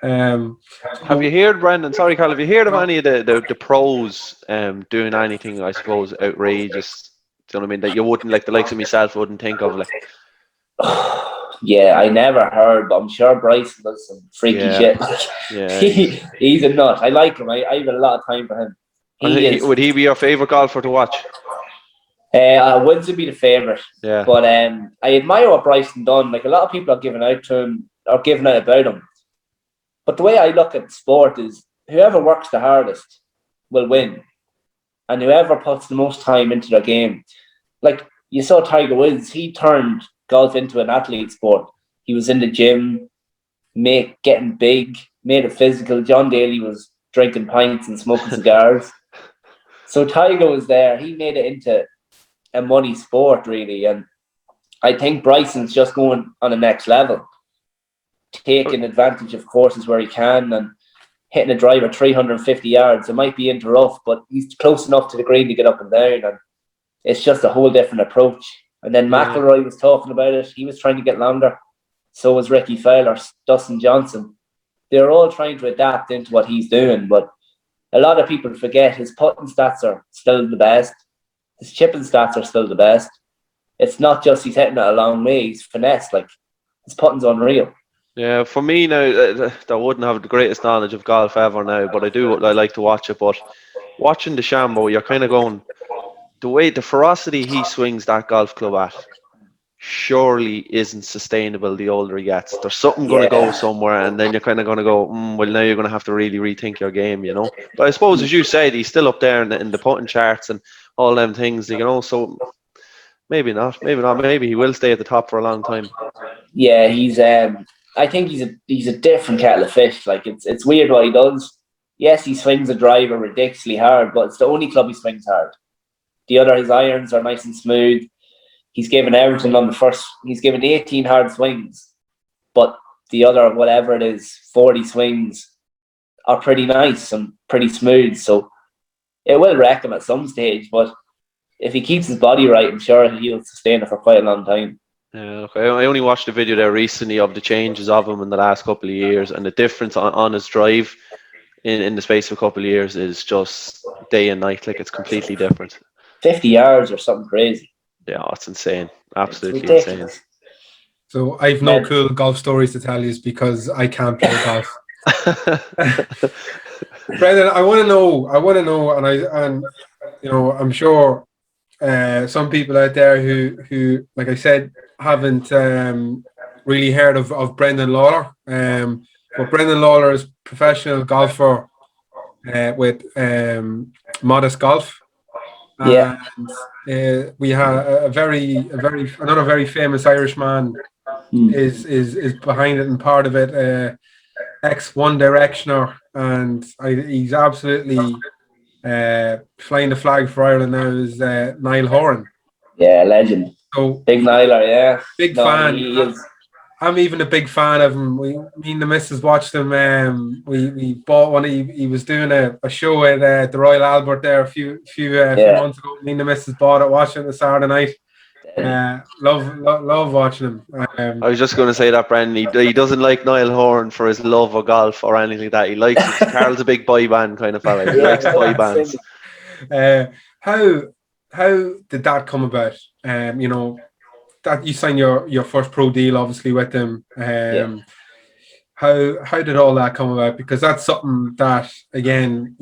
Have you So heard, Brendan? Sorry, Carl. Have you heard of any of the pros doing anything? I suppose outrageous. Do you know what I mean? That you wouldn't, like the likes of myself wouldn't think of. Like, Yeah, I never heard, but I'm sure Bryson does some freaky yeah, shit. yeah. He's a nut. I like him. I have a lot of time for him. And He is. would he be your favorite golfer to watch? Woods would be the favourite. Yeah. But I admire what Bryson done. Like, a lot of people are giving out to him or giving out about him. But the way I look at sport is whoever works the hardest will win. And whoever puts the most time into their game. Like, you saw Tiger Woods, he turned golf into an athlete sport. He was in the gym, getting big, made it physical. John Daly was drinking pints and smoking cigars. So Tiger was there. He made it into a money sport, really. And I think Bryson's just going on the next level, taking advantage of courses where he can and hitting a driver 350 yards. It might be into rough, but he's close enough to the green to get up and down. And it's just a whole different approach. And then McIlroy was talking about it. He was trying to get longer. So was Ricky Fowler, Dustin Johnson. They're all trying to adapt into what he's doing. But a lot of people forget his putting stats are still the best. His chipping stats are still the best. It's not just he's hitting it a long way. He's finesse. Like, his putting's unreal. Yeah, for me now, I wouldn't have the greatest knowledge of golf ever now, but I like to watch it. But watching DeChambeau, you're kind of going, the ferocity he swings that golf club at surely isn't sustainable the older he gets. There's something going to go somewhere, and then you're kind of going to go, well, now you're going to have to really rethink your game, But I suppose, as you said, he's still up there in the putting charts and all them things, so maybe not. Maybe he will stay at the top for a long time. Yeah, he's. I think he's a different kettle of fish. Like, it's weird what he does. Yes, he swings a driver ridiculously hard, but it's the only club he swings hard. The other, his irons are nice and smooth. He's given everything on the first. He's given 18 hard swings, but the other, whatever it is, 40 swings are pretty nice and pretty smooth. So it will wreck him at some stage, but if he keeps his body right, I'm sure he'll sustain it for quite a long time. Yeah, okay. I only watched a video there recently of the changes of him in the last couple of years, and the difference on his drive in the space of a couple of years is just day and night. Like, it's completely different. 50 yards or something crazy. Yeah, it's insane. Absolutely insane. So I've no cool golf stories to tell you because I can't play golf. Brendan, I want to know, and I'm sure some people out there who, like I said, haven't really heard of Brendan Lawlor. But Brendan Lawlor is a professional golfer with Modest Golf. And we have another very famous Irishman is behind it and part of it. Ex One Directioner, and he's absolutely flying the flag for Ireland now. Is Niall Horan? Yeah, legend. So big Niall, yeah, big fan. I'm even a big fan of him. Me and the missus watched him. We bought one. He was doing a show at the Royal Albert there a few months ago. Me and the missus bought it, watched it on a Saturday night. Love watching him. I was just going to say that, Brendan. He doesn't like Niall Horan for his love of golf or anything like that. He likes it. Carl's a big boy band kind of fella. He likes boy bands. How did that come about? That you signed your first pro deal, obviously, with them. How did all that come about? Because that's something that, again,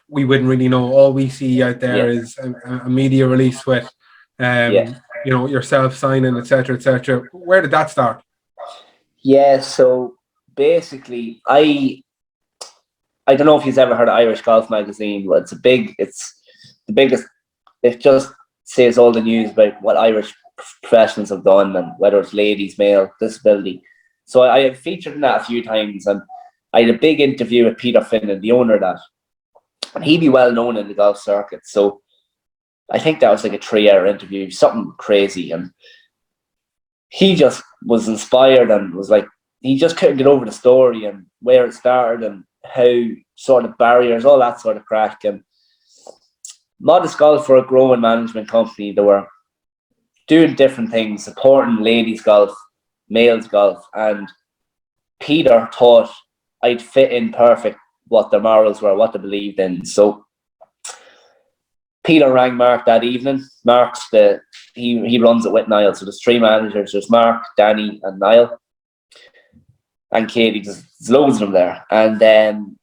we wouldn't really know. All we see out there is a media release with, yourself signing, etc., etc. Where did that start? Yeah, so basically, I don't know if you've ever heard of Irish Golf Magazine, but it's the biggest. It just says all the news about what Irish professionals have done, and whether it's ladies, male, disability. So I have featured in that a few times, and I had a big interview with Peter Finnan, the owner of that. And he'd be well known in the golf circuit. So I think that was like a 3-hour interview, something crazy. And he just was inspired and was like, he just couldn't get over the story and where it started and how sort of barriers, all that sort of crack. And Modest Golf were a growing management company. They were doing different things, supporting ladies golf, males golf. And Peter thought I'd fit in perfect what their morals were, what they believed in. So Peter rang Mark that evening. Mark's he runs it with Niall. So there's 3 managers. There's Mark, Danny, and Niall. And Katie, there's loads of them there. And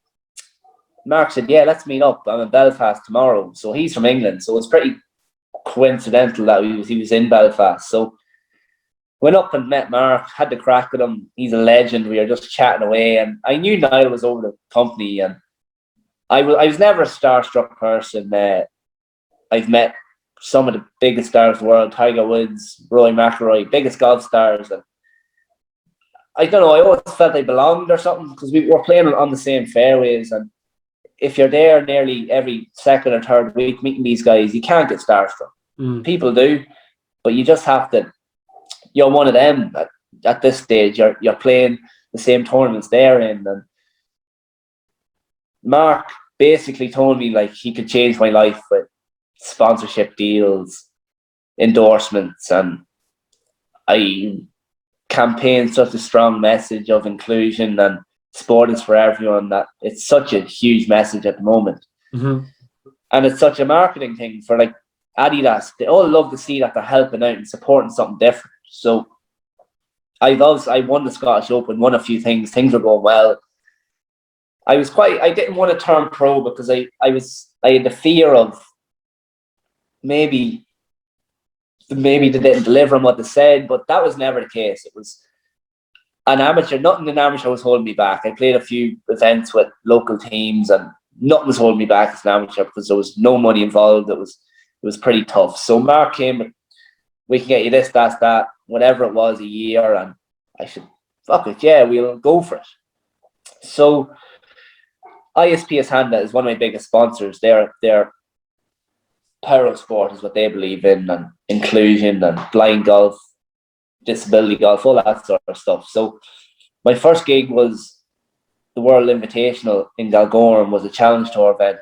Mark said, yeah, let's meet up. I'm in Belfast tomorrow. So he's from England. So it's pretty coincidental that he was in Belfast. So went up and met Mark, had the crack with him. He's a legend. We were just chatting away. And I knew Niall was over the company. And I was never a starstruck person. I've met some of the biggest stars in the world, Tiger Woods, Rory McIlroy, biggest golf stars. And I don't know, I always felt I belonged or something because we were playing on the same fairways. And if you're there nearly every second or third week meeting these guys, you can't get starstruck. People do, but you just have to. You're one of them at this stage. You're playing the same tournaments they're in. And Mark basically told me like he could change my life with sponsorship deals, endorsements, and I campaigned such a strong message of inclusion and sport is for everyone that it's such a huge message at the moment. And it's such a marketing thing for like Adidas. They all love to see that they're helping out and supporting something different. So I won the Scottish Open, won a few things were going well. I didn't want to turn pro because I had the fear of maybe they didn't deliver on what they said, but that was never the case. It was an amateur, nothing in amateur was holding me back. I played a few events with local teams and nothing was holding me back as an amateur because there was no money involved. It was pretty tough. So Mark came, we can get you this, that, whatever it was, a year, and I said, fuck it, yeah, we'll go for it. So ISPS Handa is one of my biggest sponsors. They're Pyro sport is what they believe in, and inclusion and blind golf, disability golf, all that sort of stuff. So my first gig was the World Invitational in Galgorm, was a challenge tour event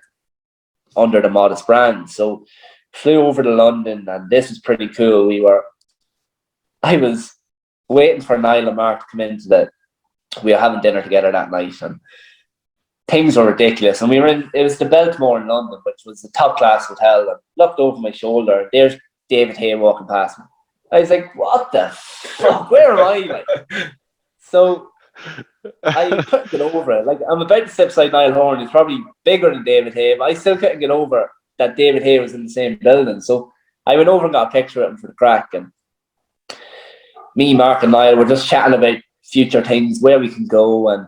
under the Modest brand. So flew over to London, and this was pretty cool. I was waiting for Niall and Mark to come into we were having dinner together that night, and things were ridiculous. And it was the Biltmore in London, which was a top class hotel. And looked over my shoulder, there's David Hay walking past me. I was like, what the fuck? Where am I? Like, so I couldn't get over it. Like, I'm about to sit beside Niall Horan, who's probably bigger than David Hay, but I still couldn't get over that David Hay was in the same building. So I went over and got a picture of him for the crack. And me, Mark, and Niall were just chatting about future things, where we can go. And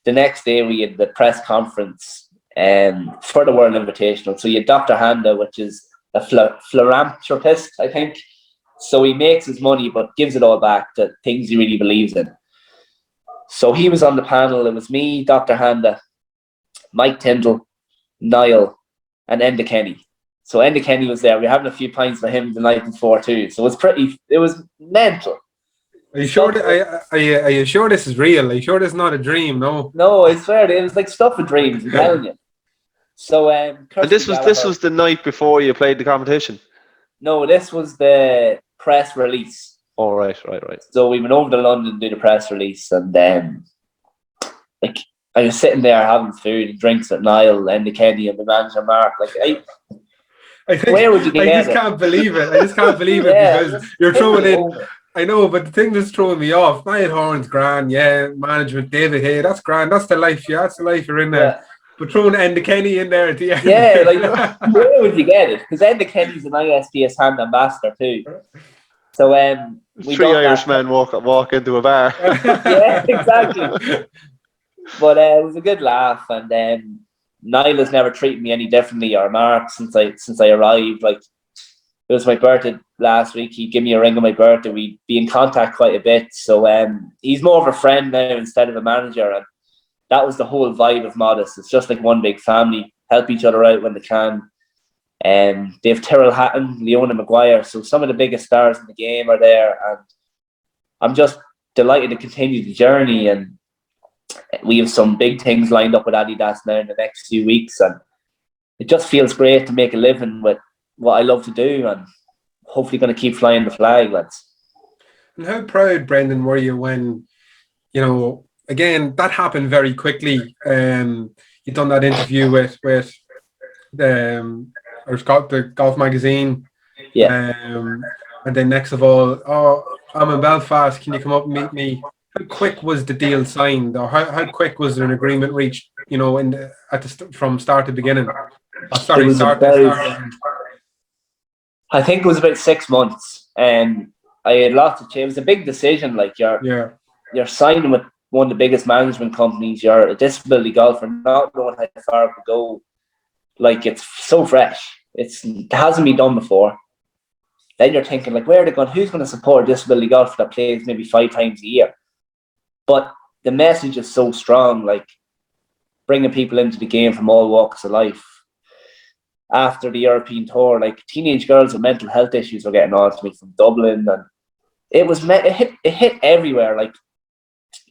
the next day we had the press conference for the World Invitational. So you had Dr. Handa, which is a philanthropist, I think. So he makes his money but gives it all back to things he really believes in. So he was on the panel. It was me, Dr. Handa, Mike Tyndall, Niall, and Enda Kenny. So Enda Kenny was there. We were having a few pints for him the night before too. So it was mental. Are you sure? Are you sure this is real? Are you sure this is not a dream? No. No, I swear it was like stuff of dreams. I'm telling you. So and this was the night before you played the competition. No, this was the press release. Oh, right. So we went over to London to do the press release, and then like I was sitting there having food and drinks with Niall and the Kenny and the manager Mark. Like I think, where would you get I just can't believe it. I just can't believe it because you're throwing in. I know, but the thing that's throwing me off, Niall Horan's grand, yeah, management, David Hay, that's grand, that's the life, yeah, that's the life you're in there. Yeah. But throwing Enda Kenny in there at the end. Yeah, like, where would you get it? Because Enda Kenny's an ISPS Hand ambassador too. So we 3 Irishmen walk into a bar. Yeah, exactly. But it was a good laugh, and Niall has never treated me any differently, or Mark, since I arrived. Like, it was my birthday last week. He'd give me a ring on my birthday. We'd be in contact quite a bit. So he's more of a friend now instead of a manager, and that was the whole vibe of Modest. It's just like one big family, help each other out when they can. They have Tyrrell Hatton, Leona Maguire, so some of the biggest stars in the game are there, and I'm just delighted to continue the journey. And we have some big things lined up with Adidas now in the next few weeks, and it just feels great to make a living with what I love to do, and hopefully going to keep flying the flag, lads. And how proud, Brendan, were you when, again, that happened very quickly. You done that interview with the golf magazine. Yeah. And then next of all, I'm in Belfast, can you come up and meet me? How quick was the deal signed, or how quick was there an agreement reached, from start to beginning? I think it was about 6 months, and I had lots of change. It was a big decision. Like, you're signing with one of the biggest management companies. You're a disability golfer, not knowing how far it could go. Like, it's so fresh. It hasn't been done before. Then you're thinking, like, where are they going? Who's going to support a disability golfer that plays maybe 5 times a year? But the message is so strong, like bringing people into the game from all walks of life. After the European tour, like, teenage girls with mental health issues were getting on to me from Dublin, and it hit everywhere, like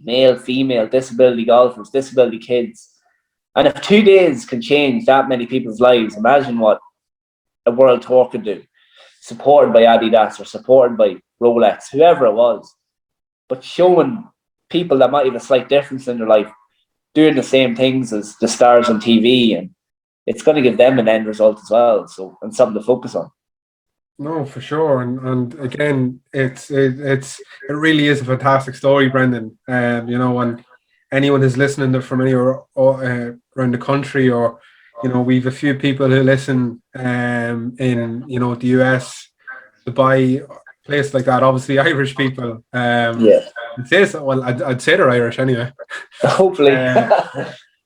male, female, disability golfers, disability kids. And if 2 days can change that many people's lives, imagine what a world tour could do, supported by Adidas or supported by Rolex, whoever it was, but showing people that might have a slight difference in their life doing the same things as the stars on TV, and it's going to give them an end result as well. So, and something to focus on. No, for sure, and again, it really is a fantastic story, Brendan. And anyone who's listening from anywhere around the country, or we've a few people who listen in the US, Dubai, place like that. Obviously, Irish people. Yeah. I'd say they're Irish anyway. Hopefully.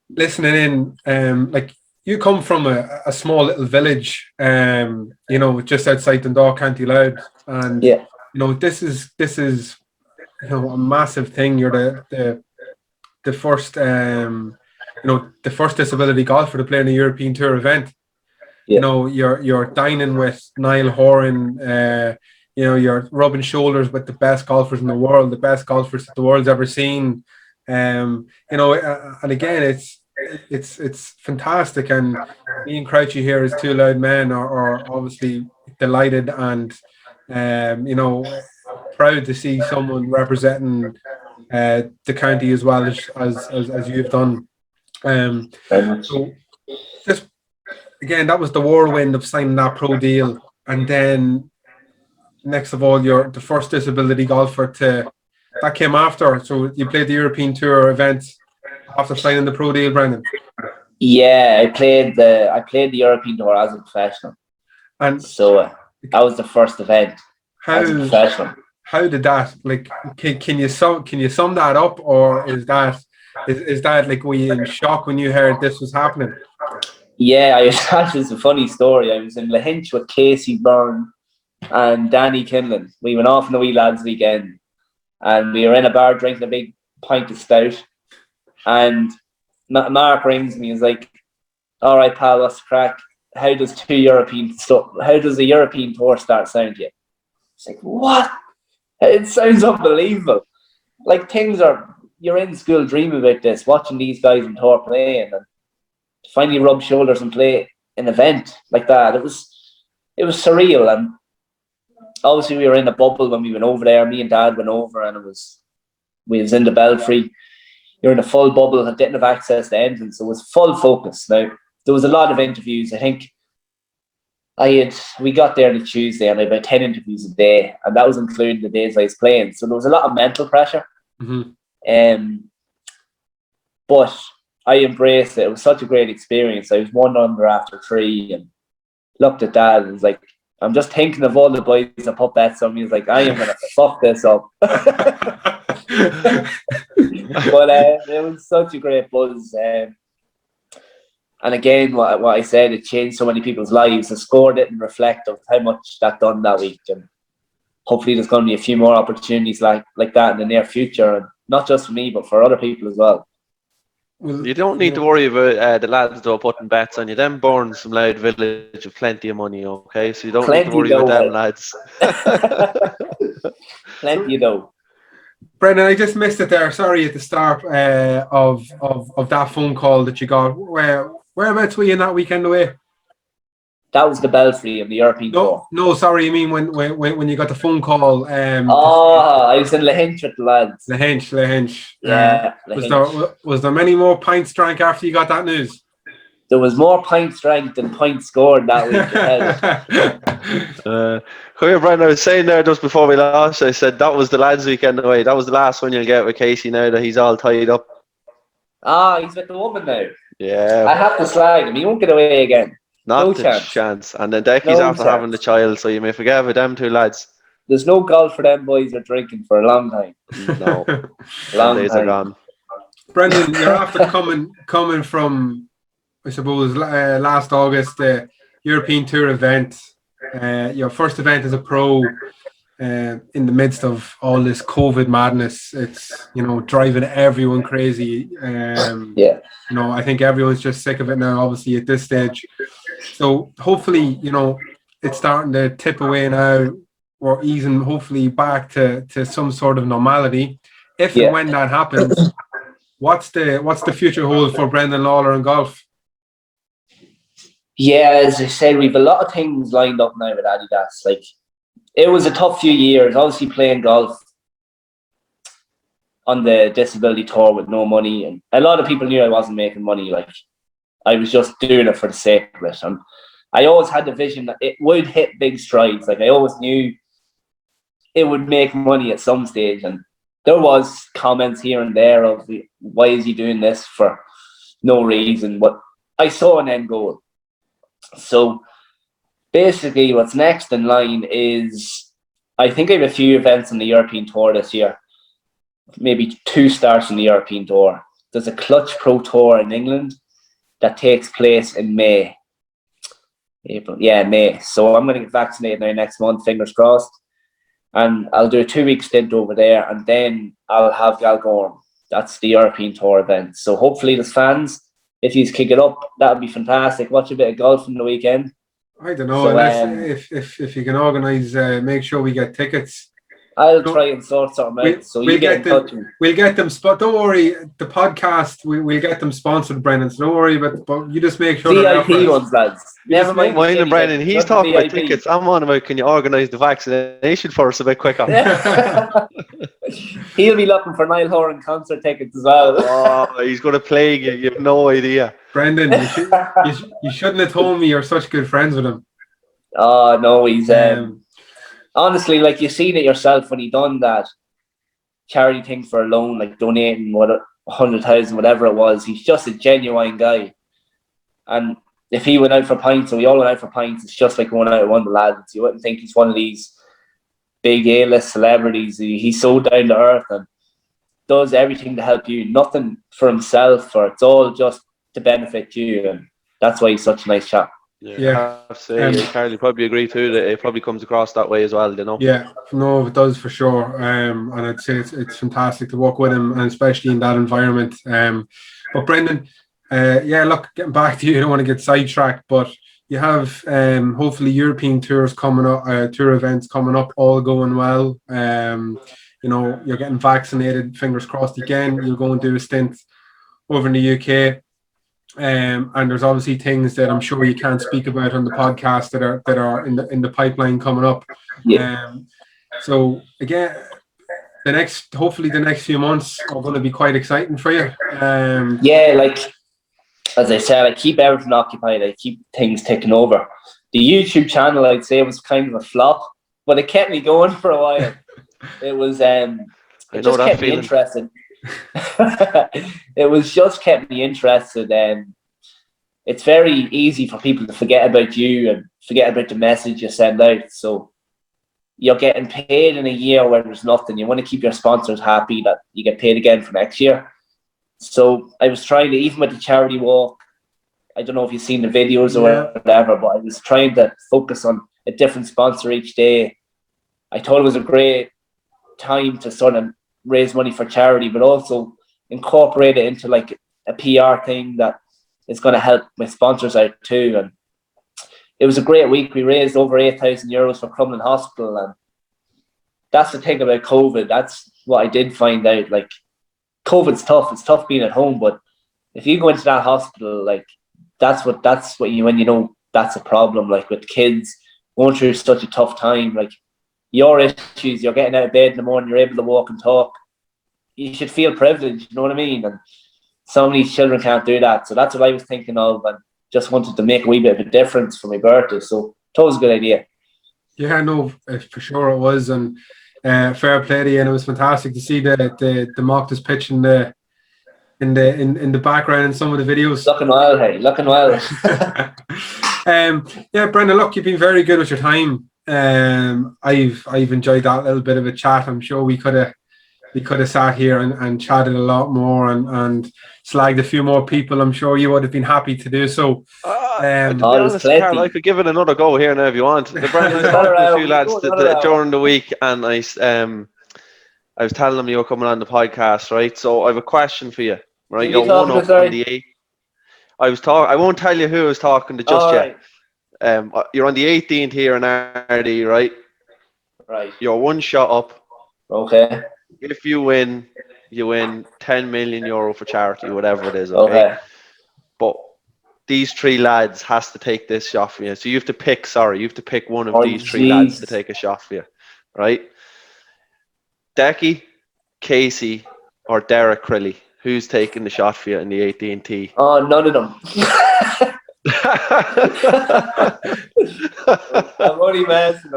Listening in, like, you come from a small little village, just outside Dundalk, County Louth, and yeah. This is a massive thing. You're the first the first disability golfer to play in a European Tour event. Yeah. You're dining with Niall Horan. You're rubbing shoulders with the best golfers in the world, the best golfers that the world's ever seen. And again, it's fantastic, and me and Crouchy here as two loud men are obviously delighted and proud to see someone representing the county as well as you've done. So just again, that was the whirlwind of signing that pro deal, and then next of all, you're the first disability golfer that came after. So you played the European Tour events after signing the pro deal, Brendan. Yeah, I played the European Tour as a professional, and so that was the first event as a professional. How did that, like? Can you sum that up, or is that like, were you in shock when you heard this was happening? Yeah, that is a funny story. I was in Lahinch with Casey Byrne and Danny Kinlan. We went off on the wee lads weekend, and we were in a bar drinking a big pint of stout, and Mark rings me. He's like, "All right, pal, what's the crack? How does the European Tour start sound to you?" It's like, what? It sounds unbelievable. Like, you're in school dreaming about this, watching these guys on tour playing, and finally rub shoulders and play an event like that. It was surreal, and obviously we were in a bubble when we went over there. Me and Dad went over, and we was in the Belfry. You're in a full bubble and didn't have access to anything, so it was full focus. Now, there was a lot of interviews. I think we got there on a Tuesday, and I had about 10 interviews a day, and that was including the days I was playing. So there was a lot of mental pressure. Mm-hmm. But I embraced it. It was such a great experience. I was 1 under after 3, and looked at Dad and was like, I'm just thinking of all the boys that put bets on me. He's like, I am gonna fuck this up. But it was such a great buzz. And again, what I said, it changed so many people's lives. The score didn't reflect of how much that done that week. And hopefully there's going to be a few more opportunities like that in the near future. And not just for me, but for other people as well. Well, you don't need to worry about the lads though putting bets on you. Them born some loud village with plenty of money, okay? So you don't need to worry about them lads. Plenty though. Brendan, I just missed it there. Sorry at the start of that phone call that you got. Whereabouts were you in that weekend away? That was the Belfry of the European Tour. No, sorry. You mean when you got the phone call? I was in Lahinch with the lads. Lahinch. Yeah. Was there many more pints drank after you got that news? There was more pints drank than points scored that week. Come here, Brian. I was saying there just before we lost, I said that was the lads' weekend away. That was the last one you'll get with Casey now that he's all tied up. He's with the woman now. Yeah. I have to slag him. He won't get away again. Not a chance. And then Decky's after having the child, so you may forget about them two lads. There's no golf for them boys are drinking for a long time. No. Long days are gone. Brendan, you're after coming from, I suppose, last August, the European Tour event, your first event as a pro in the midst of all this COVID madness. It's, driving everyone crazy. I think everyone's just sick of it now, obviously, at this stage. So hopefully, it's starting to tip away now. We're easing, hopefully, back to some sort of normality. If and when that happens, what's the future hold for Brendan Lawlor in golf? Yeah, as I said, we've a lot of things lined up now with Adidas. Like, it was a tough few years, obviously playing golf on the disability tour with no money, and a lot of people knew I wasn't making money. Like, I was just doing it for the sake of it, and I always had the vision that it would hit big strides. Like, I always knew it would make money at some stage, and there was comments here and there of why is he doing this for no reason, but I saw an end goal. So basically what's next in line is, I think I have a few events on the European Tour this year, maybe 2 starts in the European Tour. There's a Clutch Pro Tour in England that takes place in May. May. So I'm going to get vaccinated now next month, fingers crossed. And I'll do a 2-week stint over there, and then I'll have Galgorm. That's the European Tour event. So hopefully there's fans. If you kick it up, that would be fantastic. Watch a bit of golf in the weekend. I don't know. If you can organise, make sure we get tickets. I'll try and sort something out. So we'll get in touch. We'll get them. Don't worry. The podcast, we'll get them sponsored, Brendan. So don't worry. But you just make sure. VIP ones, lads. Never mind. Brendan, he's talking about tickets. I'm on about, can you organise the vaccination for us a bit quicker? He'll be looking for Niall Horan concert tickets as well. Oh, he's going to plague you. You have no idea. Brendan, you shouldn't have told me you're such good friends with him. Oh no, he's honestly, like, you've seen it yourself when he done that charity thing for a loan, like donating 100,000, whatever it was. He's just a genuine guy. And if he went out for pints, and we all went out for pints, it's just like going out with one of the lads. You wouldn't think he's one of these big A-list celebrities. He's so down to earth and does everything to help you. Nothing for himself, or it's all just to benefit you. And that's why he's such a nice chap. Yeah, I have to say, Carly probably agree too that it probably comes across that way as well, you know. Yeah, no, it does for sure. And I'd say it's fantastic to work with him, and especially in that environment. But Brendan, look, getting back to you, I don't want to get sidetracked, but you have hopefully European tours coming up, tour events coming up, all going well. You're getting vaccinated, fingers crossed again. You'll go and do a stint over in the UK. And there's obviously things that I'm sure you can't speak about on the podcast that are in the pipeline coming up. So again, hopefully the next few months are going to be quite exciting for you. Like as I said, I keep everything occupied. I keep things ticking over. The YouTube channel, I'd say, was kind of a flop, but it kept me going for a while. It was it just kept me interested. It was just kept me interested. it's very easy for people to forget about you and forget about the message you send out. So you're getting paid in a year where there's nothing. You want to keep your sponsors happy that you get paid again for next year. So I was trying to, even with the charity walk, I don't know if you've seen the videos or whatever, but I was trying to focus on a different sponsor each day. I thought it was a great time to sort of raise money for charity, but also incorporate it into like a PR thing that is going to help my sponsors out too. And it was a great week. We raised over €8,000 for Crumlin Hospital, and that's the thing about COVID. That's what I did find out. Like, COVID's tough. It's tough being at home, but if you go into that hospital, like that's what you, when you know that's a problem. Like with kids going through such a tough time, like your issues, you're getting out of bed in the morning, you're able to walk and talk. You should feel privileged. You know what I mean? And so many children can't do that. So that's what I was thinking of, and just wanted to make a wee bit of a difference for my birthday. So it was a good idea. Yeah, no, for sure it was, and fair play to you, and it was fantastic to see the Moctus pitch in the background in some of the videos. Looking wild, hey, looking wild. Yeah, Brendan, look, you've been very good with your time. I've enjoyed that little bit of a chat. I'm sure we could have sat here and chatted a lot more and slagged a few more people. I'm sure you would have been happy to do so. To be honest, Carl, I could give it another go here now if you want. I was talking to a few lads during the week, and I was telling them you were coming on the podcast, right? So I have a question for you, right? You're one up on the 8th. I won't tell you who I was talking to just yet. Right. You're on the 18th here in RD, right? Right. You're one shot up. Okay. If you win, you win €10 million for charity, whatever it is. Okay. But these three lads has to take this shot for you. So you have to pick one of these three lads to take a shot for you, right? Decky, Casey, or Derek Crilly. Who's taking the shot for you in the 18T? Oh, none of them. I'm only messing.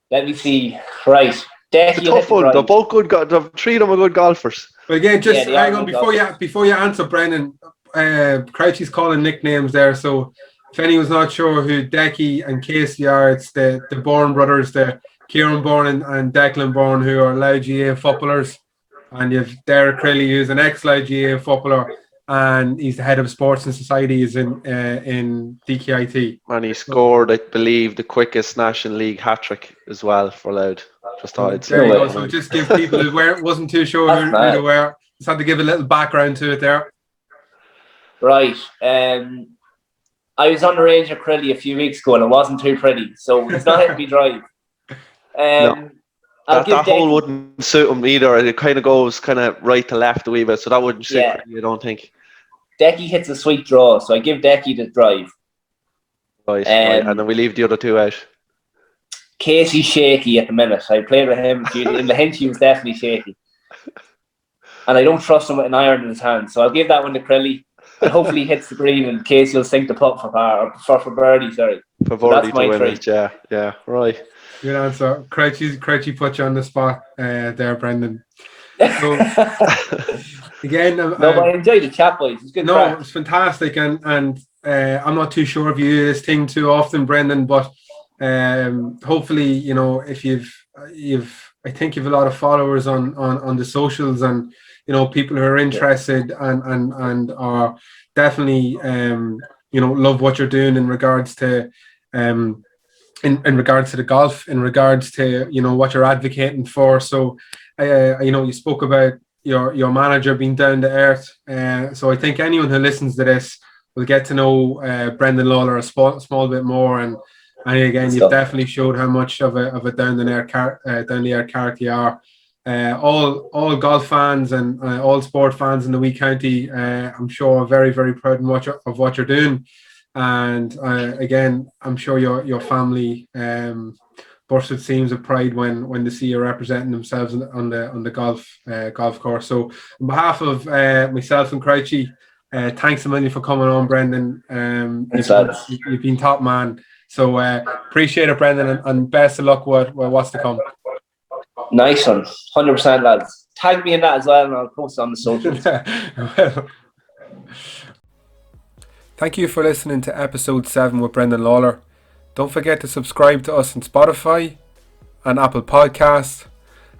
Let me see. Right. Decky, it's a tough one. They're both good. The three of them are good golfers. But again, just hang on before you answer, Brendan. Crouchy's calling nicknames there, so if anyone's not sure who Decky and Casey are, it's the Bourne brothers, the Kieran Bourne and Declan Bourne, who are Loud GA footballers, and you've Derek Crilly, who's an ex-Loud GA footballer, and he's the head of sports and societies in DKIT. And he scored, I believe, the quickest National League hat-trick as well for Loud. Just thought I'd say. There you go. So just give people who wasn't too sure who they were. Just had to give a little background to it there. Right. I was on the range of Crilly a few weeks ago, and it wasn't too pretty, so it's not helping me drive. No. That hole wouldn't suit him either. It kind of goes kind of right to left a wee bit, so that wouldn't suit Crilly, I don't think. Decky hits a sweet draw, so I give Decky the drive. Right, and then we leave the other two out. Casey's shaky at the minute. I played with him in the hinge. He was definitely shaky, and I don't trust him with an iron in his hand. So I'll give that one to Crilly, and hopefully he hits the green, and Casey will sink the putt for birdie. Sorry, for birdie to win it. Yeah, right. Good answer. Crouchy put you on the spot there, Brendan. So, again, but I enjoyed the chat, boys. It's good. No, it's fantastic, and I'm not too sure if you do this thing too often, Brendan, but. Hopefully, you know, if I think you've a lot of followers on the socials, and you know, people who are interested and are definitely you know, love what you're doing in regards to in regards to the golf, in regards to, you know, what you're advocating for. So you know, you spoke about your manager being down to earth, so I think anyone who listens to this will get to know Brendan Lawlor a small bit more, and again, you've definitely showed how much of a down the air character you are. All golf fans and all sport fans in the Wee County, I'm sure, are very, very proud of what you're doing. And again, I'm sure your family burst with seams of pride when they see you representing themselves on the golf course. So, on behalf of myself and Crouchy, thanks a million for coming on, Brendan. You've been top man. So appreciate it, Brendan, and best of luck with what's to come. Nice one. 100%, lads. Tag me in that as well, and I'll post it on the socials. Thank you for listening to episode 7 with Brendan Lawlor. Don't forget to subscribe to us on Spotify and Apple Podcasts.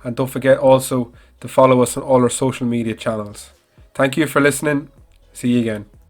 And don't forget also to follow us on all our social media channels. Thank you for listening. See you again.